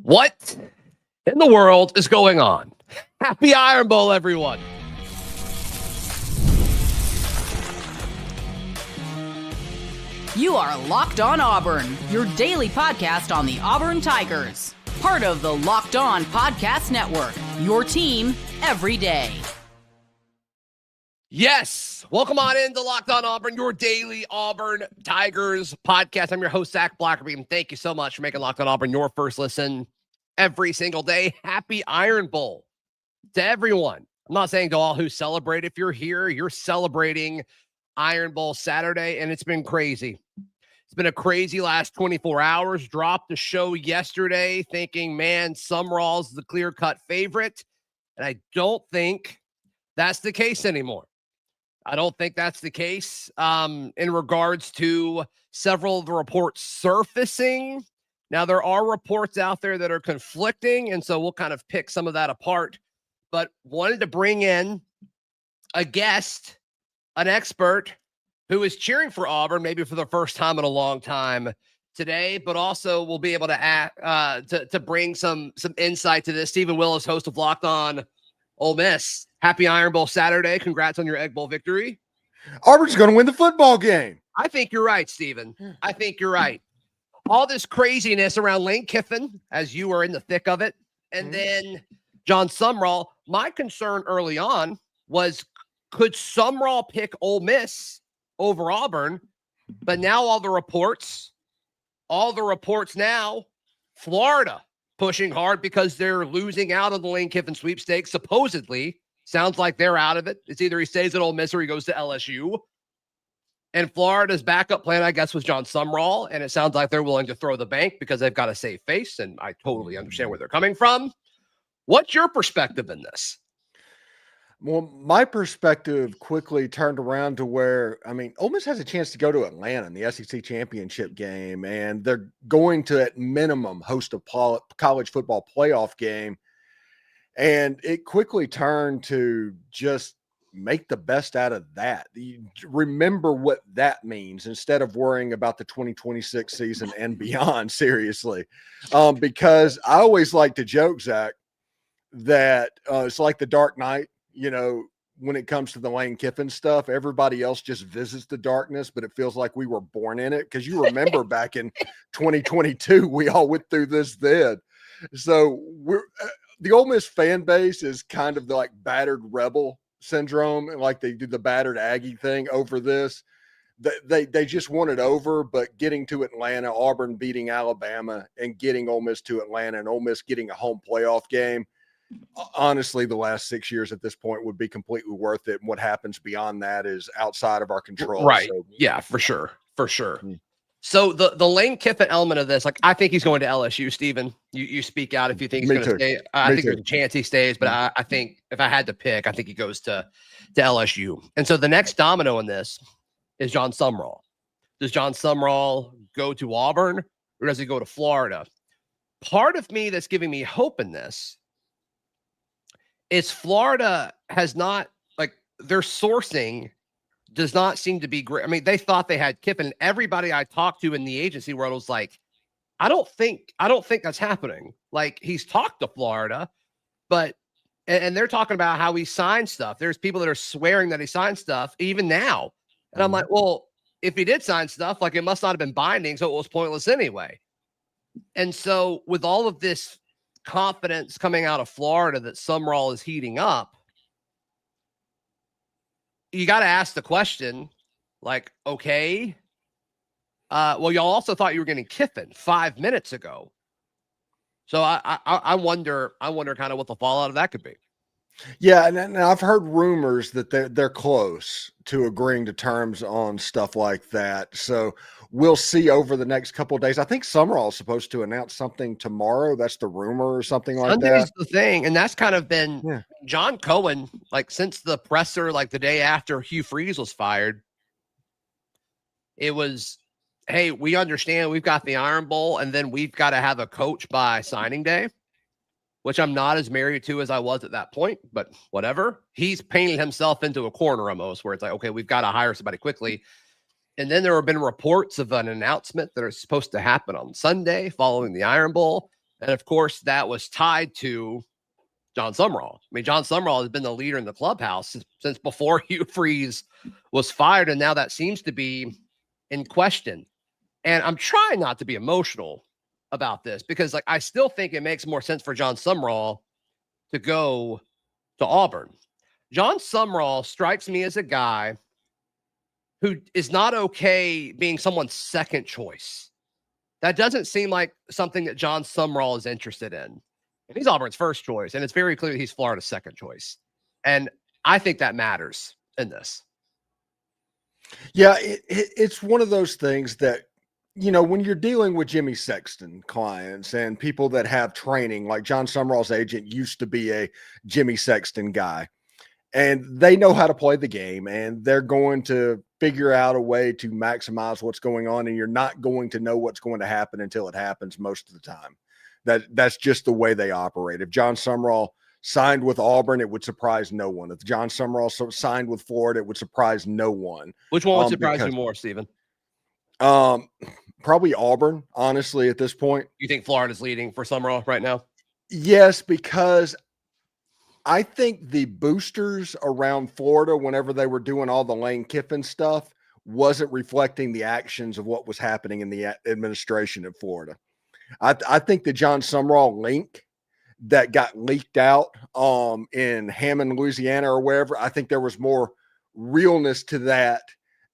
What in the world is going on? Happy Iron Bowl, everyone. You are Locked On Auburn, your daily podcast on the Auburn Tigers. Part of the Locked On Podcast Network, your team every day. Yes, welcome on in to Locked On Auburn, your daily Auburn Tigers podcast. I'm your host, Zac Blackerby, and thank you so much for making Locked On Auburn your first listen every single day. Happy Iron Bowl to everyone. I'm not saying to all who celebrate. If you're here, you're celebrating Iron Bowl Saturday, and it's been crazy. It's been a crazy last 24 hours. Dropped the show yesterday thinking, man, Summerall's the clear-cut favorite, and I don't think that's the case anymore. I don't think that's the case in regards to several of the reports surfacing. Now, there are reports out there that are conflicting, and so we'll kind of pick some of that apart. But wanted to bring in a guest, an expert who is cheering for Auburn, maybe for the first time in a long time today, but also we'll be able to bring some insight to this. Stephen Willis, host of Locked On Ole Miss. Happy Iron Bowl Saturday. Congrats on your Egg Bowl victory. Auburn's going to win the football game. I think you're right, Stephen. I think you're right. All this craziness around Lane Kiffin, as you were in the thick of it, and then John Sumrall. My concern early on was, could Sumrall pick Ole Miss over Auburn? But now all the reports now, Florida pushing hard because they're losing out on the Lane Kiffin sweepstakes, supposedly. Sounds like they're out of it. It's either he stays at Ole Miss or he goes to LSU. And Florida's backup plan, I guess, was John Sumrall. And it sounds like they're willing to throw the bank because they've got a safe face. And I totally understand where they're coming from. What's your perspective in this? Well, my perspective quickly turned around to where, Ole Miss has a chance to go to Atlanta in the SEC championship game, and they're going to, at minimum, host a college football playoff game. And it quickly turned to just make the best out of that. You remember what that means instead of worrying about the 2026 season and beyond, seriously. Because I always like to joke, Zach, that it's like the Dark Knight. You know, when it comes to the Lane Kiffin stuff, everybody else just visits the darkness, but it feels like we were born in it. Because you remember back in 2022, we all went through this then. So the Ole Miss fan base is kind of the like battered rebel syndrome, and like they do the battered Aggie thing over this. They just want it over, but getting to Atlanta, Auburn beating Alabama, and getting Ole Miss to Atlanta, and Ole Miss getting a home playoff game. Honestly, the last 6 years at this point would be completely worth it. And what happens beyond that is outside of our control. Right. So, yeah, for sure. For sure. So the Lane Kiffin element of this, like, I think he's going to LSU, Stephen. You speak out if you think he's going to stay. I think there's a chance he stays, but I think if I had to pick, I think he goes to LSU. And so the next domino in this is John Sumrall. Does John Sumrall go to Auburn or does he go to Florida? Part of me that's giving me hope in this is Florida has not, like, their sourcing does not seem to be great. I mean, they thought they had Kiffin. Everybody I talked to in the agency world was like, I don't think that's happening. Like, he's talked to Florida, but, and they're talking about how he signed stuff. There's people that are swearing that he signed stuff even now. And I'm like, well, if he did sign stuff, like, it must not have been binding, so it was pointless anyway. And so with all of this confidence coming out of Florida that Sumrall is heating up, you got to ask the question, like, okay, well, y'all also thought you were getting Kiffin 5 minutes ago. So I wonder kind of what the fallout of that could be. Yeah, and I've heard rumors that they're close to agreeing to terms on stuff like that. So we'll see over the next couple of days. I think Sumrall is supposed to announce something tomorrow. That's the rumor or something like that. Sunday's the thing, and that's kind of been John Cohen, like, since the presser, like the day after Hugh Freeze was fired. It was, hey, we understand we've got the Iron Bowl, and then we've got to have a coach by signing day, which I'm not as married to as I was at that point, but whatever. He's painted himself into a corner almost where it's like, okay, we've got to hire somebody quickly. And then there have been reports of an announcement that are supposed to happen on Sunday following the Iron Bowl. And of course, that was tied to John Sumrall. I mean, John Sumrall has been the leader in the clubhouse since before Hugh Freeze was fired. And now that seems to be in question. And I'm trying not to be emotional about this because I still think it makes more sense for John Sumrall to go to Auburn. John Sumrall strikes me as a guy who is not okay being someone's second choice. That doesn't seem like something that John Sumrall is interested in. And he's Auburn's first choice, and it's very clear he's Florida's second choice. And I think that matters in this. Yeah, it's one of those things that, when you're dealing with Jimmy Sexton clients and people that have training, like John Sumrall's agent used to be a Jimmy Sexton guy, and they know how to play the game, and they're going to figure out a way to maximize what's going on, and you're not going to know what's going to happen until it happens most of the time. That's just the way they operate. If John Sumrall signed with Auburn, it would surprise no one. If John Sumrall signed with Florida, it would surprise no one. Which one would surprise you more, Stephen? Probably Auburn, honestly, at this point. You think Florida's leading for Sumrall right now? Yes, because I think the boosters around Florida, whenever they were doing all the Lane Kiffin stuff, wasn't reflecting the actions of what was happening in the administration in Florida. I think the John Sumrall link that got leaked out in Hammond, Louisiana or wherever, I think there was more realness to that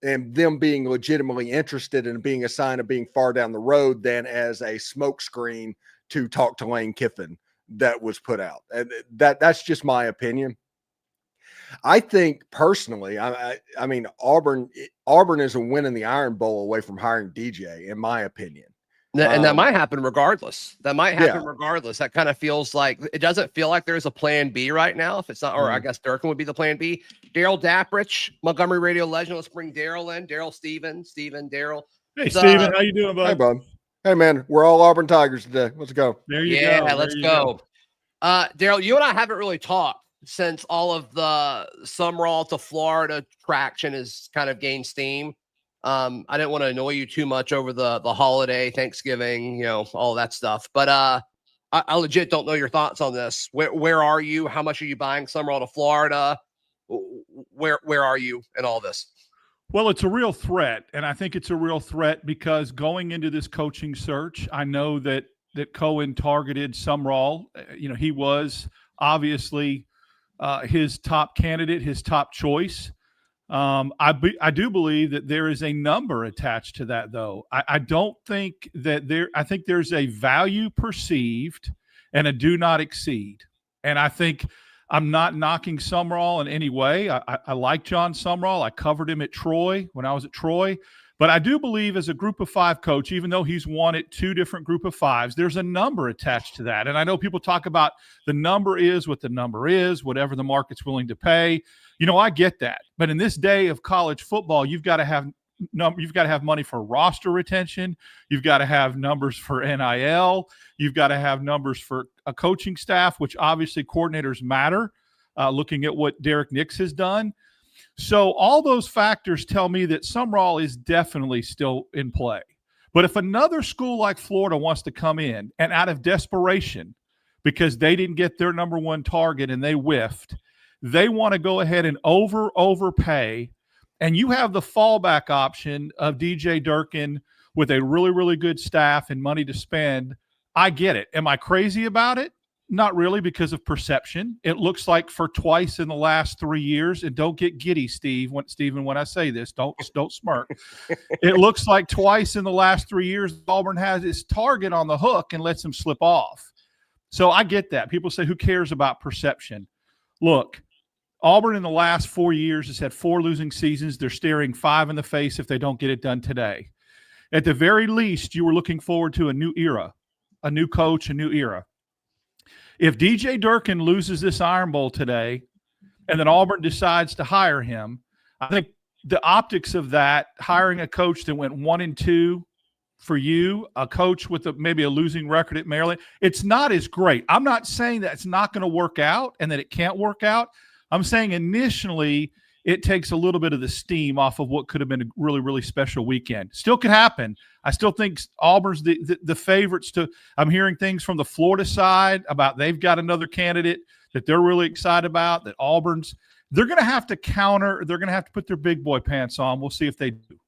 and them being legitimately interested in being a sign of being far down the road than as a smokescreen to talk to Lane Kiffin that was put out. And that's just my opinion. I think personally, I mean, Auburn is a win in the Iron Bowl away from hiring DJ, in my opinion. And that might happen regardless. Regardless. That kind of feels like it doesn't feel like there's a plan B right now. If it's not, or I guess Durkin would be the plan B. Daryl Dapper, Montgomery radio legend. Let's bring Daryl in. Daryl, Steven, Daryl. Hey, Steven, how you doing, bud? Hey, bud. Hey, man. We're all Auburn Tigers today. Let's go. There you go. Yeah, let's go. Daryl, you and I haven't really talked since all of the Sumrall to Florida traction has kind of gained steam. I didn't want to annoy you too much over the holiday, Thanksgiving, all that stuff. But I legit don't know your thoughts on this. Where are you? How much are you buying Sumrall to Florida? Where are you in all this? Well, it's a real threat, and I think it's a real threat because going into this coaching search, I know that Cohen targeted Sumrall. He was obviously his top candidate, his top choice. I do believe that there is a number attached to that, though. I don't think that I think there's a value perceived and a do not exceed. And I think I'm not knocking Sumrall in any way. I like John Sumrall. I covered him at Troy when I was at Troy. But I do believe as a group of five coach, even though he's won at two different group of fives, there's a number attached to that. And I know people talk about the number is what the number is, whatever the market's willing to pay. I get that. But in this day of college football, you've got to have money for roster retention. You've got to have numbers for NIL. You've got to have numbers for a coaching staff, which obviously coordinators matter, looking at what Derek Nix has done. So all those factors tell me that Sumrall is definitely still in play. But if another school like Florida wants to come in and out of desperation because they didn't get their number one target and they whiffed, they want to go ahead and overpay, and you have the fallback option of DJ Durkin with a really, really good staff and money to spend. I get it. Am I crazy about it? Not really, because of perception. It looks like for twice in the last 3 years, and don't get giddy, Stephen, when I say this, don't smirk. It looks like twice in the last 3 years, Auburn has its target on the hook and lets him slip off. So I get that. People say, who cares about perception? Look, Auburn in the last 4 years has had 4 losing seasons. They're staring 5 in the face if they don't get it done today. At the very least, you were looking forward to a new era, a new coach, a new era. If DJ Durkin loses this Iron Bowl today and then Auburn decides to hire him, I think the optics of that, hiring a coach that went 1-2 for you, a coach with maybe a losing record at Maryland, it's not as great. I'm not saying that it's not going to work out and that it can't work out. I'm saying initially it takes a little bit of the steam off of what could have been a really, really special weekend. Still could happen. I still think Auburn's the favorites to – I'm hearing things from the Florida side about they've got another candidate that they're really excited about, that Auburn's – they're going to have to counter. They're going to have to put their big boy pants on. We'll see if they do.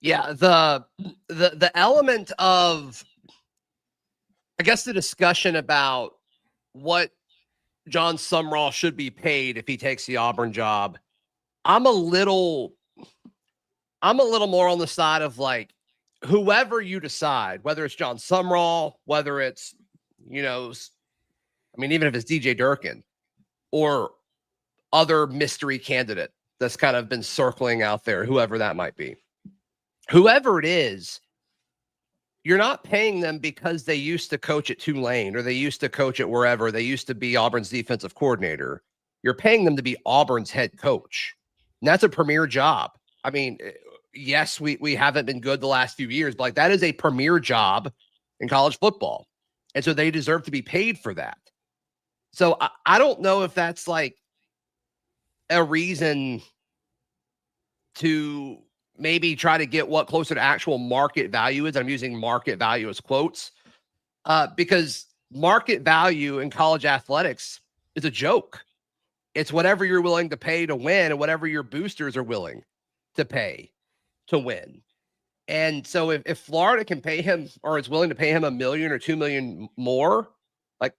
Yeah, the element of, I guess, the discussion about what John Sumrall should be paid if he takes the Auburn job, I'm a little more on the side of like, whoever you decide, whether it's John Sumrall, whether it's, even if it's DJ Durkin or other mystery candidate that's kind of been circling out there, whoever that might be. Whoever it is, you're not paying them because they used to coach at Tulane or they used to coach at wherever. They used to be Auburn's defensive coordinator. You're paying them to be Auburn's head coach. And that's a premier job. I mean, yes, we haven't been good the last few years, but like that is a premier job in college football. And so they deserve to be paid for that. So I don't know if that's like a reason to maybe try to get what closer to actual market value is. I'm using market value as quotes because market value in college athletics is a joke. It's whatever you're willing to pay to win and whatever your boosters are willing to pay to win. And so if Florida can pay him or is willing to pay him $1 million or $2 million more, like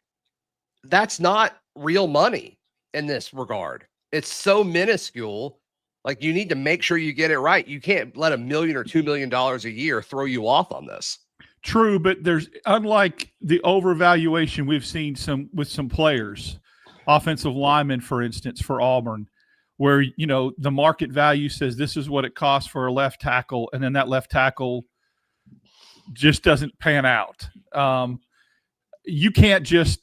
that's not real money in this regard. It's so minuscule. Like you need to make sure you get it right. You can't let $1 million or $2 million a year throw you off on this. True, but there's unlike the overvaluation we've seen with some players, offensive linemen, for instance, for Auburn, where the market value says this is what it costs for a left tackle, and then that left tackle just doesn't pan out. You can't just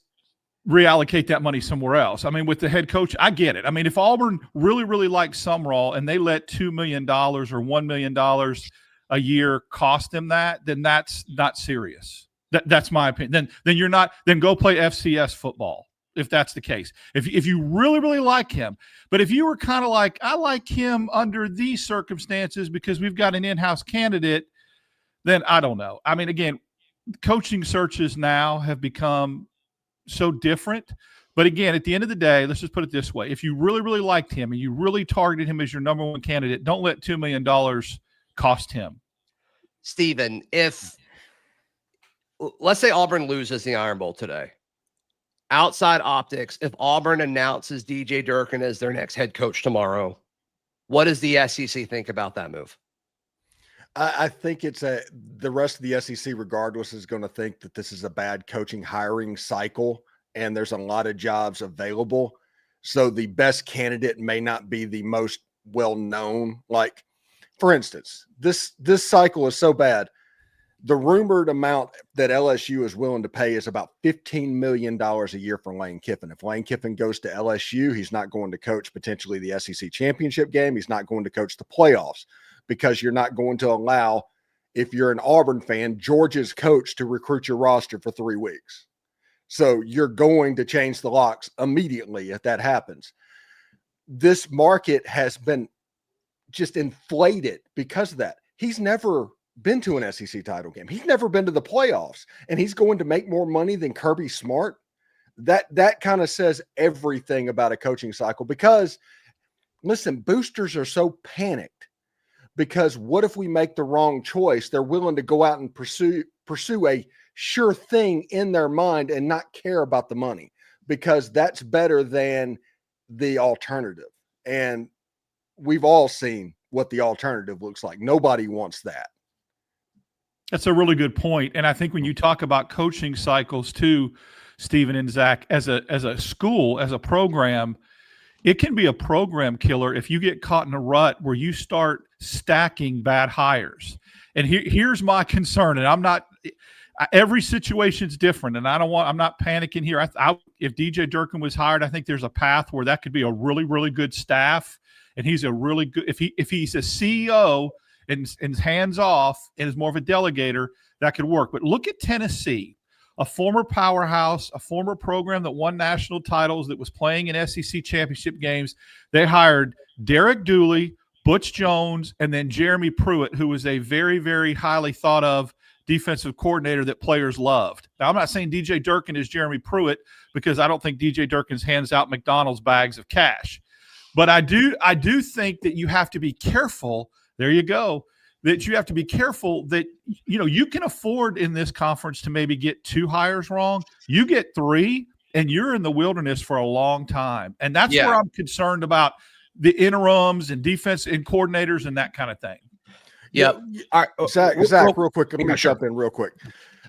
reallocate that money somewhere else. I mean, with the head coach, I get it. I mean, if Auburn really, really likes Sumrall and they let $2 million or $1 million a year cost them that, then that's not serious. That's my opinion. Then you're not. Then go play FCS football if that's the case. If you really, really like him, but if you were kind of like, I like him under these circumstances because we've got an in-house candidate, then I don't know. I mean, again, coaching searches now have become so different. But again, at the end of the day, let's just put it this way. If you really, really liked him and you really targeted him as your number one candidate, don't let $2 million cost him. Steven, if let's say Auburn loses the Iron Bowl today, outside optics, if Auburn announces DJ Durkin as their next head coach tomorrow, what does the SEC think about that move? I think the rest of the SEC, regardless, is going to think that this is a bad coaching hiring cycle and there's a lot of jobs available. So the best candidate may not be the most well-known. Like, for instance, this cycle is so bad. The rumored amount that LSU is willing to pay is about $15 million a year for Lane Kiffin. If Lane Kiffin goes to LSU, he's not going to coach potentially the SEC championship game. He's not going to coach the playoffs because you're not going to allow, if you're an Auburn fan, Georgia's coach to recruit your roster for 3 weeks. So you're going to change the locks immediately if that happens. This market has been just inflated because of that. He's never been to an SEC title game. He's never been to the playoffs, and he's going to make more money than Kirby Smart. That kind of says everything about a coaching cycle because, listen, boosters are so panicked because what if we make the wrong choice? They're willing to go out and pursue a sure thing in their mind and not care about the money because that's better than the alternative. And we've all seen what the alternative looks like. Nobody wants that. That's a really good point. And I think when you talk about coaching cycles too, Stephen and Zach, as a school, as a program, it can be a program killer if you get caught in a rut where you start stacking bad hires. And here's my concern, and every situation's different, and I'm not panicking here. If DJ Durkin was hired, I think there's a path where that could be a really, really good staff, and he's a really good. If he's a CEO and hands off and is more of a delegator, that could work. But look at Tennessee. a former powerhouse, a former program that won national titles, that was playing in SEC championship games. They hired Derek Dooley, Butch Jones, and then Jeremy Pruitt, who was a very, very highly thought of defensive coordinator that players loved. Now, I'm not saying DJ Durkin is Jeremy Pruitt, because I don't think DJ Durkin hands out McDonald's bags of cash. But I do think that you have to be careful. There you go. That you have to be careful that, you can afford in this conference to maybe get 2 hires wrong. You get 3, and you're in the wilderness for a long time. And that's where I'm concerned about the interims and defense and coordinators and that kind of thing. Yep. All right, Zach, real quick. Let me jump in real quick.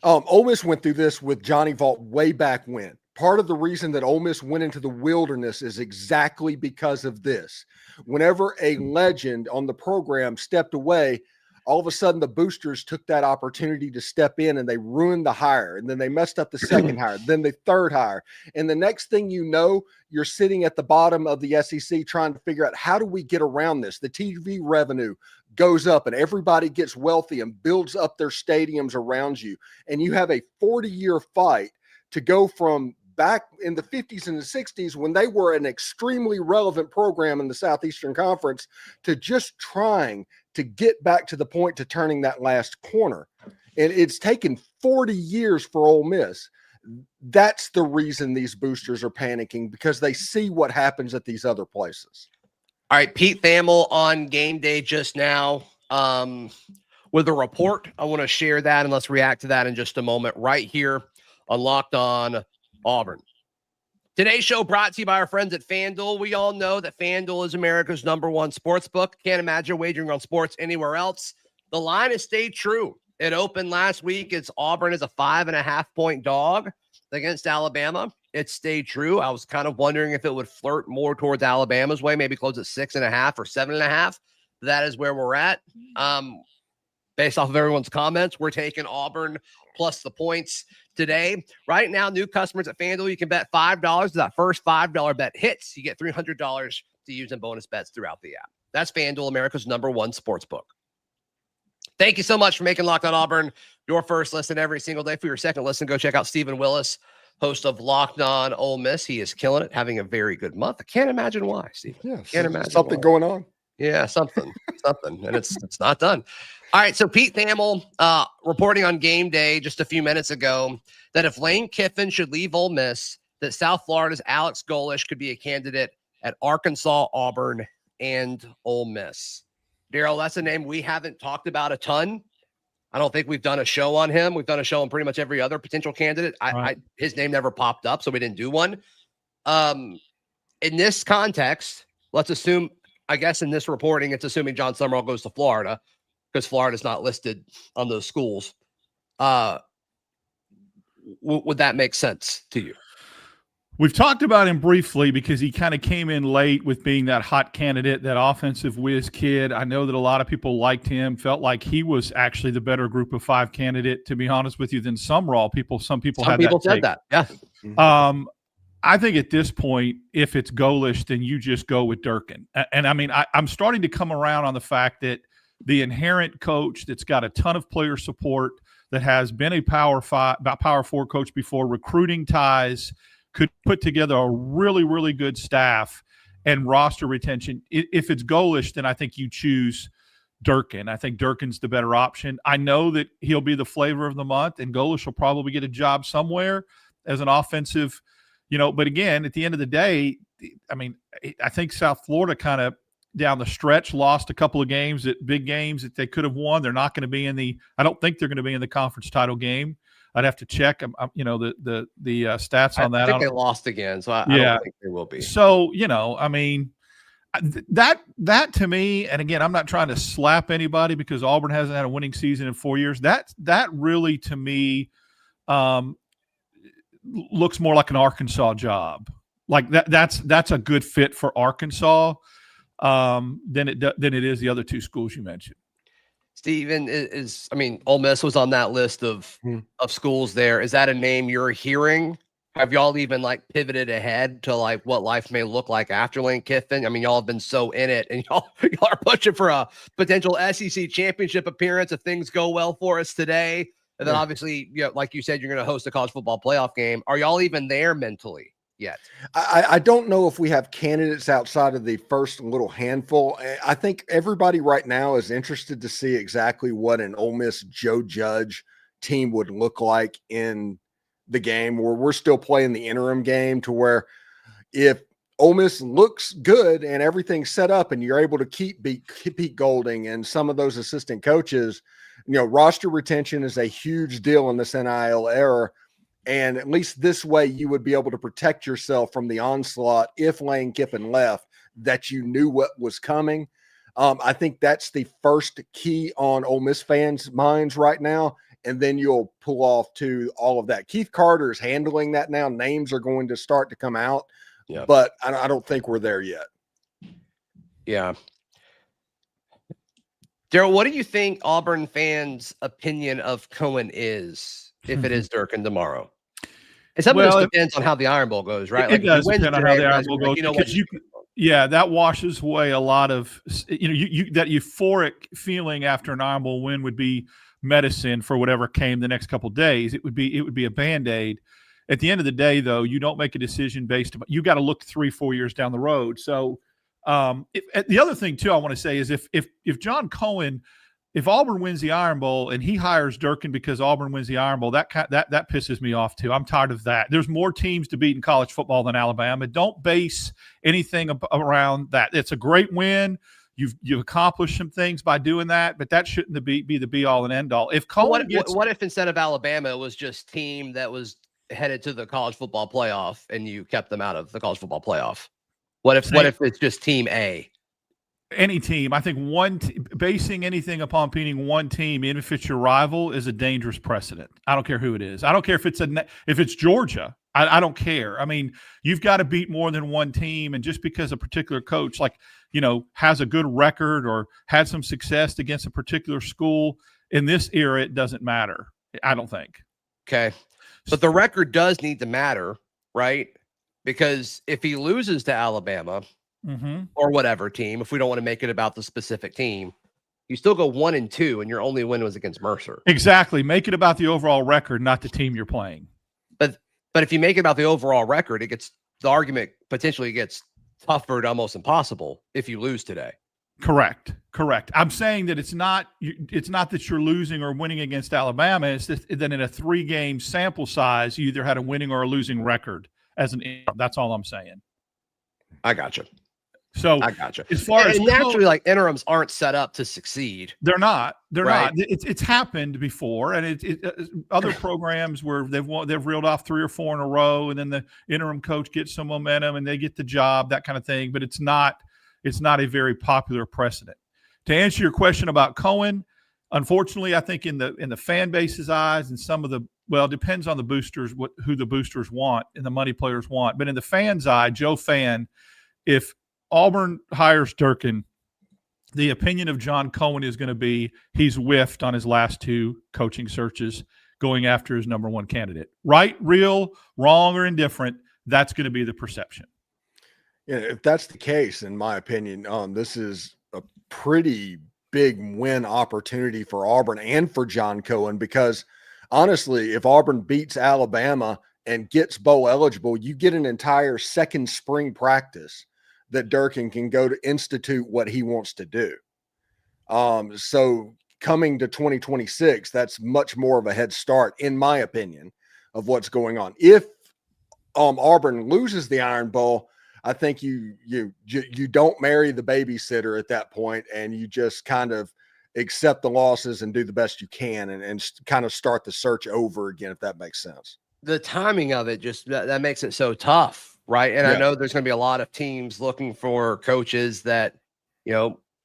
Ole Miss went through this with Johnny Vaught way back when. Part of the reason that Ole Miss went into the wilderness is exactly because of this. Whenever a legend on the program stepped away, all of a sudden the boosters took that opportunity to step in and they ruined the hire. And then they messed up the second hire, then the third hire. And the next thing you know, you're sitting at the bottom of the SEC trying to figure out, how do we get around this? The TV revenue goes up and everybody gets wealthy and builds up their stadiums around you. And you have a 40-year fight to go from back in the 50s and the 60s, when they were an extremely relevant program in the Southeastern Conference, to just trying to get back to the point to turning that last corner. And it's taken 40 years for Ole Miss. That's the reason these boosters are panicking, because they see what happens at these other places. All right, Pete Thamel on Game Day just now with a report. I want to share that, and let's react to that in just a moment right here on Locked On Auburn. Today's show brought to you by our friends at FanDuel. We all know that FanDuel is America's #1 sports book. Can't imagine wagering on sports anywhere else. The line has stayed true. It opened last week. It's Auburn as a 5.5-point dog against Alabama. It stayed true. I was kind of wondering if it would flirt more towards Alabama's way, maybe close at 6.5 or 7.5. That is where we're at. Based off of everyone's comments, we're taking Auburn plus the points today. Right now, new customers at FanDuel, you can bet $5. That first $5 bet hits, you get $300 to use in bonus bets throughout the app. That's FanDuel, America's #1 sports book. Thank you so much for making Locked On Auburn your first listen every single day. For your second listen, go check out Stephen Willis, host of Locked On Ole Miss. He is killing it, having a very good month. I can't imagine why, Steve. Yeah, can't imagine something why. going on. Yeah, something, and it's not done. All right, so Pete Thamel reporting on Game Day just a few minutes ago that if Lane Kiffin should leave Ole Miss, that South Florida's Alex Golesh could be a candidate at Arkansas, Auburn, and Ole Miss. Daryl, that's a name we haven't talked about a ton. I don't think we've done a show on him. We've done a show on pretty much every other potential candidate. His name never popped up, so we didn't do one. In this context, let's assume, I guess in this reporting, it's assuming John Summerall goes to Florida, because Florida's not listed on those schools. Would that make sense to you? We've talked about him briefly because he kind of came in late with being that hot candidate, that offensive whiz kid. I know that a lot of people liked him, felt like he was actually the better group of 5 candidate, to be honest with you, than Summerall. Some people said that. Yeah. I think at this point, if it's Golesh, then you just go with Durkin. And I mean, I'm starting to come around on the fact that the inherent coach that's got a ton of player support, that has been a Power 4 coach before, recruiting ties, could put together a really, really good staff and roster retention. If it's Golesh, then I think you choose Durkin. I think Durkin's the better option. I know that he'll be the flavor of the month, and Golesh will probably get a job somewhere as an offensive, but again, at the end of the day, I mean, I think South Florida kind of down the stretch lost a couple of big games that they could have won. They're not going to be I don't think they're going to be in the conference title game. I'd have to check, the stats on that. I think they lost again, so I don't think they will be. So, I mean, that to me, and again, I'm not trying to slap anybody because Auburn hasn't had a winning season in 4 years. That really, to me, looks more like an Arkansas job. Like that's a good fit for Arkansas than it is the other 2 schools you mentioned. Steven, Ole Miss was on that list of schools there. Is that a name you're hearing? Have y'all even pivoted ahead to what life may look like after Lane Kiffin? I mean, y'all have been so in it, and y'all are pushing for a potential SEC championship appearance if things go well for us today. And then obviously, like you said, you're going to host a college football playoff game. Are y'all even there mentally yet? I don't know if we have candidates outside of the first little handful. I think everybody right now is interested to see exactly what an Ole Miss Joe Judge team would look like in the game, where we're still playing the interim game, to where if Ole Miss looks good and everything's set up and you're able to keep Pete Golding and some of those assistant coaches, roster retention is a huge deal in this NIL era. And at least this way, you would be able to protect yourself from the onslaught if Lane Kiffin left, that you knew what was coming. I think that's the first key on Ole Miss fans' minds right now. And then you'll pull off to all of that. Keith Carter is handling that now. Names are going to start to come out, but I don't think we're there yet. Yeah. Daryl, what do you think Auburn fans' opinion of Cohen is if it is Durkin tomorrow? And some of this depends on how the Iron Bowl goes, right? It does depend on how the Iron Bowl goes. That washes away a lot of, that euphoric feeling after an Iron Bowl win would be medicine for whatever came the next couple of days. It would be a Band-Aid. At the end of the day, though, you don't make a decision based on, you got to look 3-4 years down the road. So the other thing too I want to say is if John Cohen, if Auburn wins the Iron Bowl and he hires Durkin because Auburn wins the Iron Bowl, that pisses me off too. I'm tired of that. There's more teams to beat in college football than Alabama. Don't base anything around that. It's a great win. You've accomplished some things by doing that, but that shouldn't be the be all and end all. If Cohen what if instead of Alabama it was just team that was headed to the college football playoff and you kept them out of the college football playoff? What if it's just team A? Any team, I think basing anything upon beating one team, even if it's your rival, is a dangerous precedent. I don't care who it is. I don't care if it's Georgia. I don't care. I mean, you've got to beat more than one team, and just because a particular coach, has a good record or had some success against a particular school in this era, it doesn't matter. I don't think. Okay, but the record does need to matter, right? Because if he loses to Alabama. Or whatever team, if we don't want to make it about the specific team, you still go 1-2 and your only win was against Mercer. Exactly. Make it about the overall record, not the team you're playing. But if you make it about the overall record, the argument potentially gets tougher to almost impossible if you lose today. Correct. I'm saying that it's not that you're losing or winning against Alabama. It's that in a 3-game sample size, you either had a winning or a losing record that's all I'm saying. I gotcha. So I gotcha. As far as naturally, interims aren't set up to succeed. They're not. Not. It's happened before, and other programs where they've reeled off 3 or 4 in a row, and then the interim coach gets some momentum and they get the job, that kind of thing. But it's not a very popular precedent. To answer your question about Cohen, unfortunately, I think in the fan base's eyes and some of it depends on the boosters, who the boosters want and the money players want. But in the fans' eye, Joe Fan, if Auburn hires Durkin, the opinion of John Cohen is going to be he's whiffed on his last 2 coaching searches going after his number 1 candidate. Right, real, wrong, or indifferent, that's going to be the perception. Yeah, if that's the case, in my opinion, this is a pretty big win opportunity for Auburn and for John Cohen, because honestly, if Auburn beats Alabama and gets bowl eligible, you get an entire second spring practice that Durkin can go to institute what he wants to do. So coming to 2026, that's much more of a head start, in my opinion, of what's going on. If Auburn loses the Iron Bowl, I think you don't marry the babysitter at that point, and you just kind of accept the losses and do the best you can and kind of start the search over again, if that makes sense. The timing of it just that makes it so tough, right? And I know there's going to be a lot of teams looking for coaches that,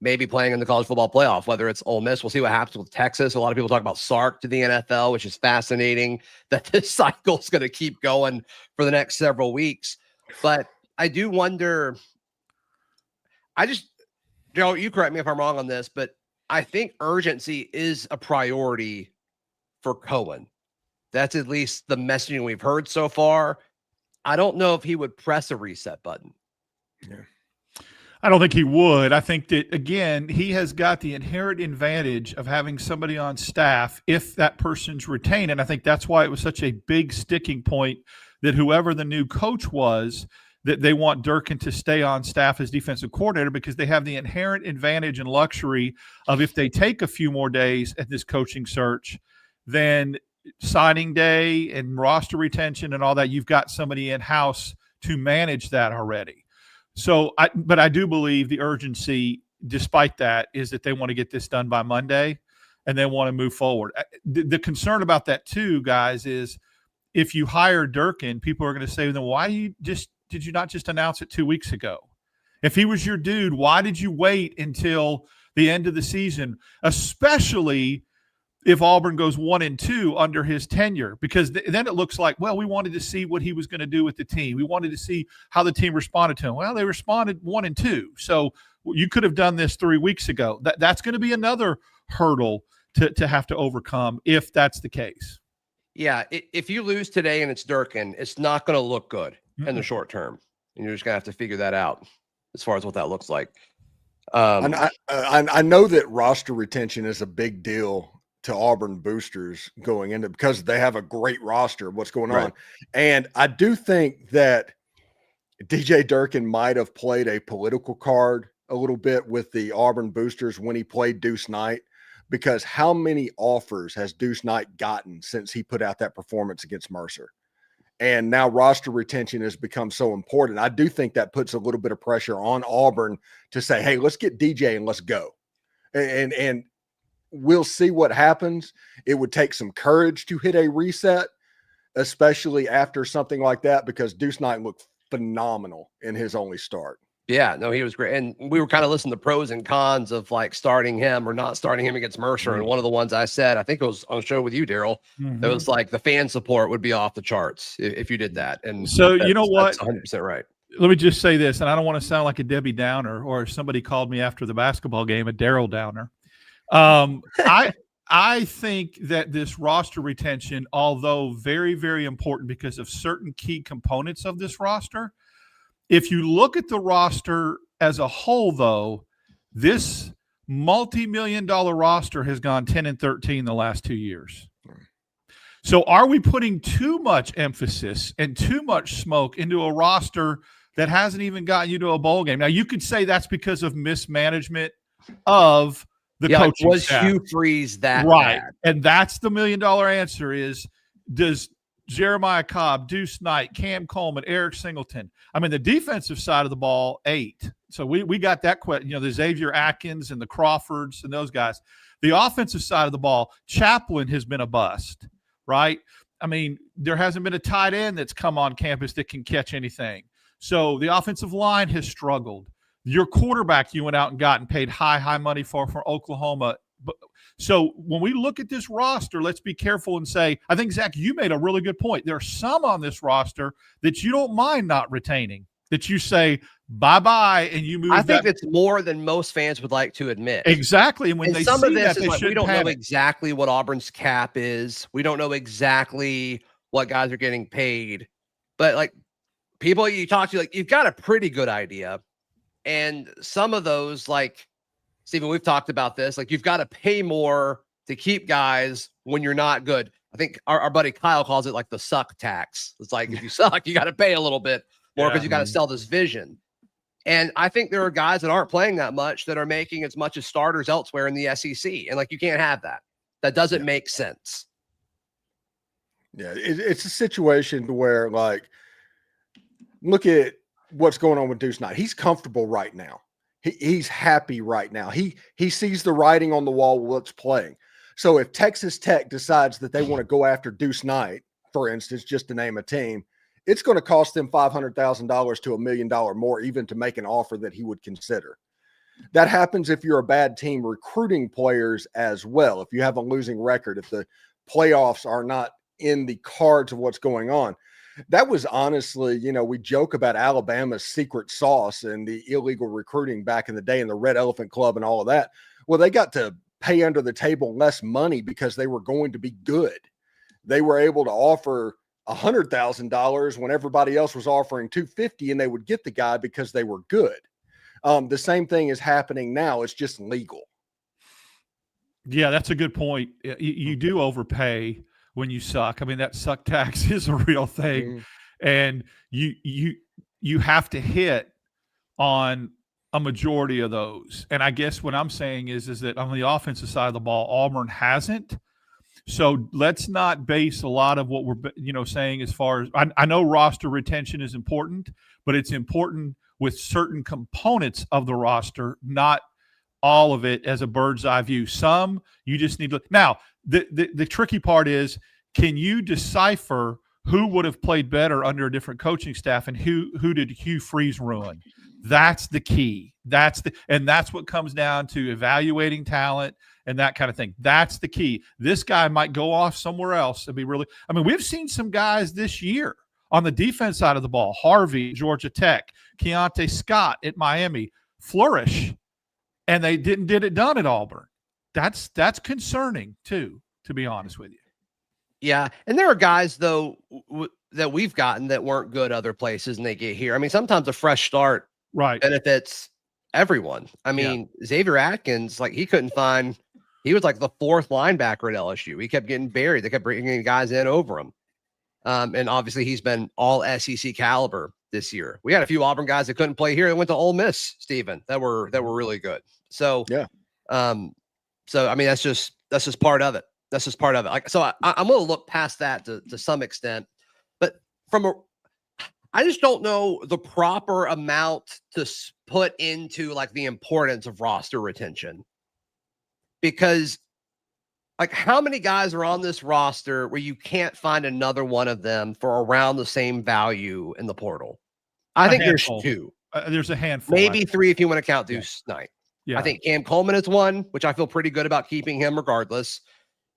maybe playing in the college football playoff, whether it's Ole Miss. We'll see what happens with Texas. A lot of people talk about Sark to the NFL, which is fascinating that this cycle is going to keep going for the next several weeks. But I do wonder, Joe, you correct me if I'm wrong on this, but I think urgency is a priority for Cohen. That's at least the messaging we've heard so far. I don't know if he would press a reset button. Yeah. I don't think he would. I think that, again, he has got the inherent advantage of having somebody on staff if that person's retained. And I think that's why it was such a big sticking point that whoever the new coach was, that they want Durkin to stay on staff as defensive coordinator, because they have the inherent advantage and luxury of, if they take a few more days at this coaching search, then signing day and roster retention and all that, you've got somebody in-house to manage that already. So, but I do believe the urgency, despite that, is that they want to get this done by Monday and they want to move forward. The concern about that too, guys, is if you hire Durkin, people are going to say, then why did you not just announce it 2 weeks ago? If he was your dude, why did you wait until the end of the season, especially if Auburn goes 1-2 under his tenure? Because then it looks like, well, we wanted to see what he was going to do with the team. We wanted to see how the team responded to him. Well, they responded 1-2. So you could have done this 3 weeks ago. That's going to be another hurdle to have to overcome if that's the case. Yeah, if you lose today and it's Durkin, it's not going to look good in the short term. And you're just going to have to figure that out as far as what that looks like. And I know that roster retention is a big deal to Auburn boosters going into, because they have a great roster of what's going on. And I do think that DJ Durkin might have played a political card a little bit with the Auburn boosters when he played Deuce Knight, because how many offers has Deuce Knight gotten since he put out that performance against Mercer? And now roster retention has become so important. I do think that puts a little bit of pressure on Auburn to say, hey, let's get DJ and let's go. And we'll see what happens. It would take some courage to hit a reset, especially after something like that, because Deuce Knight looked phenomenal in his only start. Yeah, no, he was great. And we were kind of listening to pros and cons of like starting him or not starting him against Mercer. And one of the ones I said, I think it was on a show with you, Daryl, it was like the fan support would be off the charts if you did that. And so, you know what? That's 100% right. Let me just say this, and I don't want to sound like a Debbie Downer, or somebody called me after the basketball game a Daryl Downer. I think that this roster retention, although very, very important because of certain key components of this roster, if you look at the roster as a whole, though, this multi-million-dollar roster has gone 10-13 the last 2 years. So are we putting too much emphasis and too much smoke into a roster that hasn't even gotten you to a bowl game? Now, you could say that's because of mismanagement of the coaching was staff. Hugh Freeze that right? bad? And that's the million-dollar answer: is does Jeremiah Cobb, Deuce Knight, Cam Coleman, Eric Singleton. I mean, the defensive side of the ball, 8. So we got that question. You know, the Xavier Atkins and the Crawfords and those guys. The offensive side of the ball, Chaplin has been a bust, right? I mean, there hasn't been a tight end that's come on campus that can catch anything. So the offensive line has struggled. Your quarterback you went out and got and paid high money for Oklahoma. So when we look at this roster, let's be careful and say, I think, Zach, you made a really good point. There are some on this roster that you don't mind not retaining, that you say bye-bye and you move. I think that's more than most fans would like to admit. Exactly. And when and they some see of this that, is like, we don't panic. know exactly what Auburn's cap is. We don't know exactly what guys are getting paid. But like people you talk to, like you've got a pretty good idea. And some of those, like Stephen, we've talked about this. Like, you've got to pay more to keep guys when you're not good. I think our buddy Kyle calls it like the suck tax. It's like, if you suck, you got to pay a little bit more because you got to sell this vision. And I think there are guys that aren't playing that much that are making as much as starters elsewhere in the SEC. And like, you can't have that. That doesn't make sense. Yeah, it's a situation where, like, look at what's going on with Deuce Knight. He's comfortable right now. He's happy right now. He sees the writing on the wall while it's playing. So if Texas Tech decides that they want to go after Deuce Knight, for instance, just to name a team, it's going to cost them $500,000 to $1 million more even to make an offer that he would consider. That happens if you're a bad team recruiting players as well. If you have a losing record, if the playoffs are not in the cards of what's going on. That was honestly, you know, we joke about Alabama's secret sauce and the illegal recruiting back in the day and the Red Elephant Club and all of that. Well, they got to pay under the table less money because they were going to be good. They were able to offer $100,000 when everybody else was offering $250,000, and they would get the guy because they were good. The same thing is happening now. It's just legal. Yeah, that's a good point. You do overpay when you suck. I mean, that suck tax is a real thing, and you have to hit on a majority of those. And I guess what I'm saying is that on the offensive side of the ball, Auburn hasn't. So let's not base a lot of what we're saying as far as I know roster retention is important, but it's important with certain components of the roster, not all of it as a bird's eye view. Some you just need to now. The tricky part is, can you decipher who would have played better under a different coaching staff and who did Hugh Freeze ruin? That's the key. That's what comes down to evaluating talent and that kind of thing. That's the key. This guy might go off somewhere else and be really – I mean, we've seen some guys this year on the defense side of the ball, Harvey, Georgia Tech, Keontae Scott at Miami, flourish, and they didn't get it done at Auburn. That's concerning too, to be honest with you. Yeah, and there are guys, though, that we've gotten that weren't good other places, and they get here. I mean, sometimes a fresh start benefits everyone. I mean, Xavier Atkins, like, he couldn't find – he was like the fourth linebacker at LSU. He kept getting buried. They kept bringing guys in over him. And obviously he's been all SEC caliber this year. We had a few Auburn guys that couldn't play here. They went to Ole Miss, Stephen, that were really good. So, yeah. So, I mean, that's just part of it. That's just part of it. Like, so I'm going to look past that to some extent, but I just don't know the proper amount to put into like the importance of roster retention. Because, like, how many guys are on this roster where you can't find another one of them for around the same value in the portal? I think there's two. There's a handful. Maybe three if you want to count Deuce Knight. Yeah. I think Cam Coleman is one, which I feel pretty good about keeping him regardless.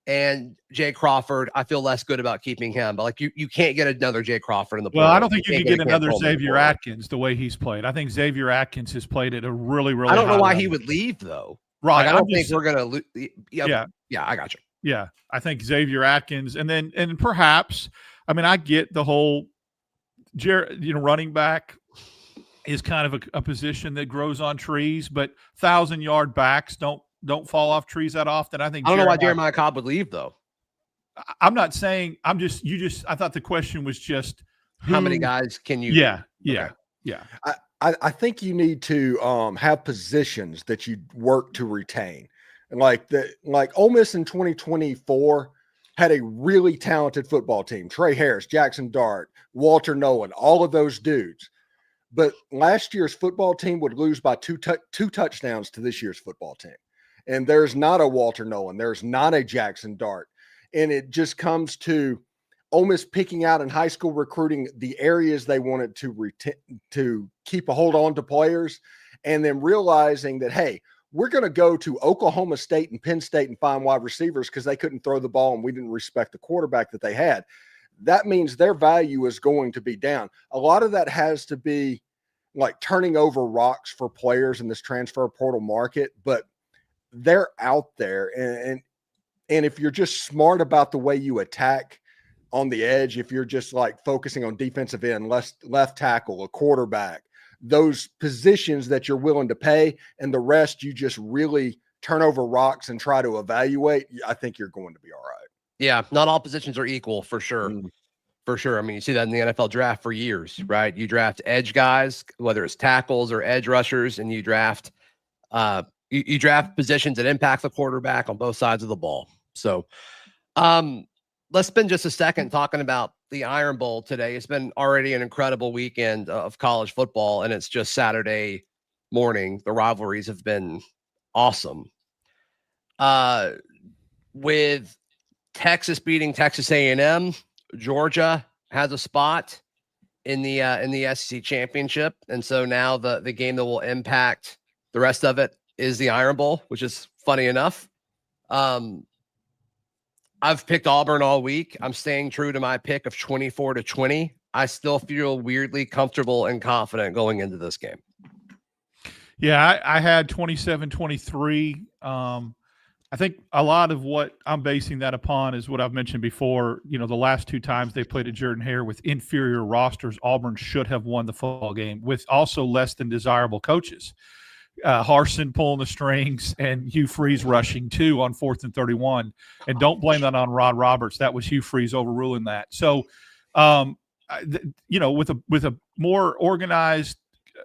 And Jay Crawford, I feel less good about keeping him. But, like, you can't get another Jay Crawford in the portal. Well, I don't think you can get another Xavier Atkins the way he's played. I think Xavier Atkins has played at a really, really high level. I don't know why he would leave, though. Right. Like, I don't think we're going to lose. Yeah, I got you. Yeah, I think Xavier Atkins, and perhaps, I mean, I get the whole, running back is kind of a position that grows on trees, but 1,000-yard backs don't fall off trees that often. I don't know why Jeremiah Cobb would leave, though. I'm not saying. I thought the question was just how many guys can you? Yeah. I think you need to have positions that you work to retain. And like Ole Miss in 2024 had a really talented football team. Trey Harris, Jackson Dart, Walter Nolan, all of those dudes. But last year's football team would lose by two touchdowns to this year's football team. And there's not a Walter Nolan. There's not a Jackson Dart. And it just comes to Ole Miss picking out in high school recruiting the areas they wanted to keep a hold on to players, and then realizing that, hey, we're going to go to Oklahoma State and Penn State and find wide receivers because they couldn't throw the ball and we didn't respect the quarterback that they had. That means their value is going to be down. A lot of that has to be like turning over rocks for players in this transfer portal market, but they're out there. And if you're just smart about the way you attack on the edge, if you're just like focusing on defensive end, left tackle, a quarterback, those positions that you're willing to pay, and the rest you just really turn over rocks and try to evaluate, I think you're going to be all right. Yeah, not all positions are equal, for sure. For sure. I mean, you see that in the NFL draft for years, right? You draft edge guys, whether it's tackles or edge rushers, and you draft you draft positions that impact the quarterback on both sides of the ball. So let's spend just a second talking about the Iron Bowl today. It's been already an incredible weekend of college football, and it's just Saturday morning. The rivalries have been awesome. With Texas beating Texas A&M, Georgia has a spot in the SEC championship, and so now the game that will impact the rest of it is the Iron Bowl, which is funny enough. I've picked Auburn all week. I'm staying true to my pick of 24-20. I still feel weirdly comfortable and confident going into this game. Yeah, I had 27-23. I think a lot of what I'm basing that upon is what I've mentioned before. The last 2 times they played at Jordan-Hare with inferior rosters, Auburn should have won the football game with also less than desirable coaches. Harsin pulling the strings and Hugh Freeze rushing too on 4th and 31. And don't blame that on Rod Roberts. That was Hugh Freeze overruling that. So, with a more organized,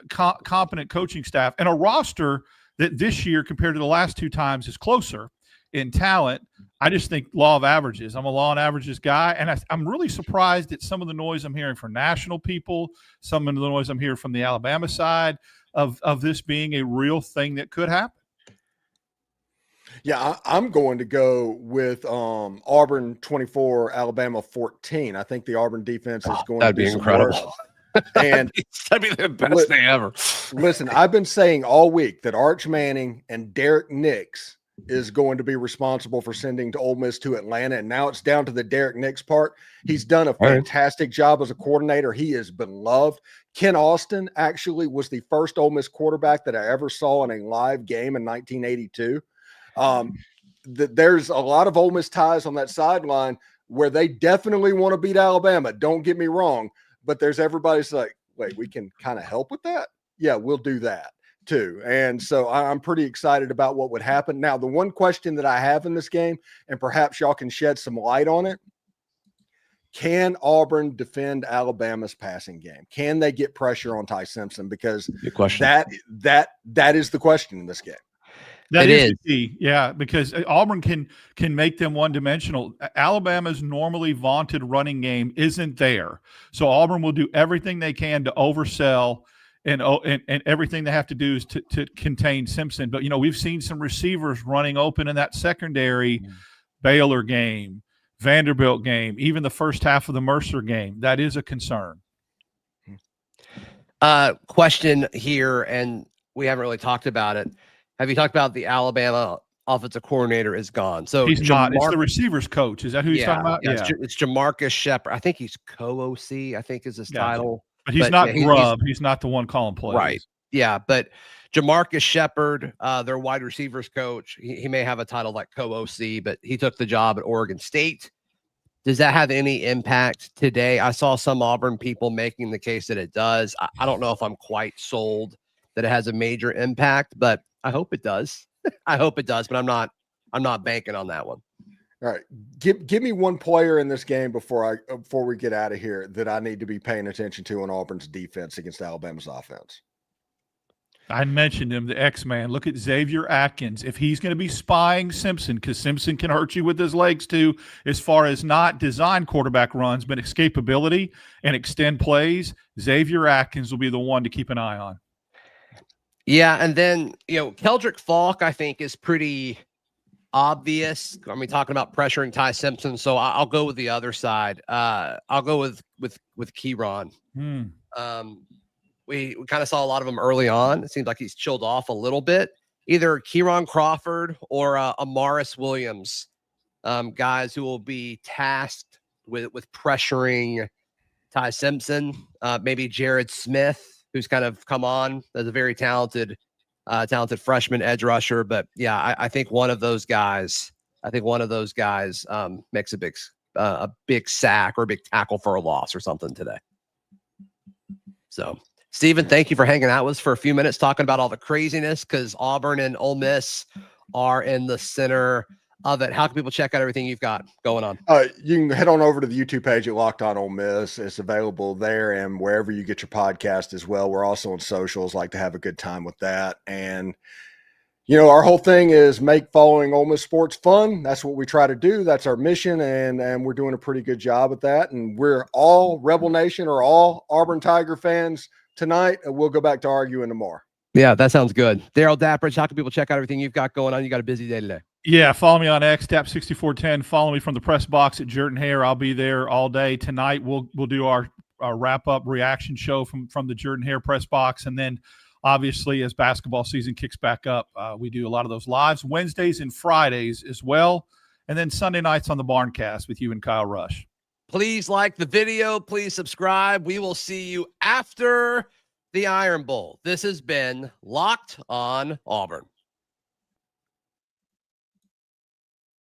competent coaching staff and a roster that this year compared to the last 2 times is closer in talent, I just think law of averages. I'm a law and averages guy, and I'm really surprised at some of the noise I'm hearing from national people, some of the noise I'm hearing from the Alabama side of this being a real thing that could happen. Yeah, I'm going to go with Auburn 24, Alabama 14. I think the Auburn defense is going to be incredible. And that'd be the best thing ever. Listen, I've been saying all week that Arch Manning and Derek Nix is going to be responsible for sending to Ole Miss to Atlanta, and now it's down to the Derek Nix part. He's done a fantastic job as a coordinator. He is beloved. Ken Austin actually was the first Ole Miss quarterback that I ever saw in a live game in 1982. There's a lot of Ole Miss ties on that sideline where they definitely want to beat Alabama. Don't get me wrong, but there's everybody's like, wait, we can kind of help with that. Yeah, we'll do that too. And so I'm pretty excited about what would happen. Now, the one question that I have in this game, and perhaps y'all can shed some light on it, can Auburn defend Alabama's passing game? Can they get pressure on Ty Simpson? Because that is the question in this game. That is the key. Yeah, because Auburn can make them one-dimensional. Alabama's normally vaunted running game isn't there. So Auburn will do everything they can to oversell and everything they have to do is to contain Simpson. But, we've seen some receivers running open in that secondary Baylor game, Vanderbilt game, even the first half of the Mercer game. That is a concern. Question here, and we haven't really talked about it. Have you talked about the Alabama offensive coordinator is gone? So he's not. It's the receivers coach. Is that who he's talking about? Yeah. It's Jamarcus Shepard. I think he's co-OC. I think is his title. But he's not Grubb. He's not the one calling plays. Right. Yeah, but Jamarcus Shepard, their wide receivers coach, he may have a title like co-OC, but he took the job at Oregon State. Does that have any impact today? I saw some Auburn people making the case that it does. I don't know if I'm quite sold that it has a major impact, but I hope it does. I hope it does, but I'm not banking on that one. All right. Give me one player in this game before we get out of here that I need to be paying attention to on Auburn's defense against Alabama's offense. I mentioned him, the X-Man. Look at Xavier Atkins. If he's going to be spying Simpson, because Simpson can hurt you with his legs too, as far as not design quarterback runs, but escapability and extend plays, Xavier Atkins will be the one to keep an eye on. Yeah, and then, Keldrick Falk, I think, is pretty obvious. I mean, talking about pressuring Ty Simpson, so I'll go with the other side. I'll go with Kieran. We kind of saw a lot of him early on. It seems like he's chilled off a little bit. Either Kieran Crawford or Amaris Williams, guys who will be tasked with pressuring Ty Simpson. Maybe Jared Smith, who's kind of come on as a very talented freshman edge rusher. But yeah, I think one of those guys makes a big sack or a big tackle for a loss or something today. So, Steven, thank you for hanging out with us for a few minutes, talking about all the craziness, because Auburn and Ole Miss are in the center of it. How can people check out everything you've got going on? You can head on over to the YouTube page at Locked On Ole Miss. It's available there and wherever you get your podcast as well. We're also on socials, like to have a good time with that. And, our whole thing is make following Ole Miss sports fun. That's what we try to do. That's our mission, and we're doing a pretty good job at that. And we're all Rebel Nation or all Auburn Tiger fans tonight. We'll go back to arguing tomorrow. Yeah, that sounds good. Daryl Dapper, how can people check out everything you've got going on? You got a busy day today. Yeah, follow me on X, Tap6410. Follow me from the press box at Jordan-Hare. I'll be there all day. Tonight we'll do our wrap-up reaction show from the Jordan-Hare press box. And then, obviously, as basketball season kicks back up, we do a lot of those lives, Wednesdays and Fridays as well. And then Sunday nights on the Barncast with you and Kyle Rush. Please like the video. Please subscribe. We will see you after the Iron Bowl. This has been Locked On Auburn.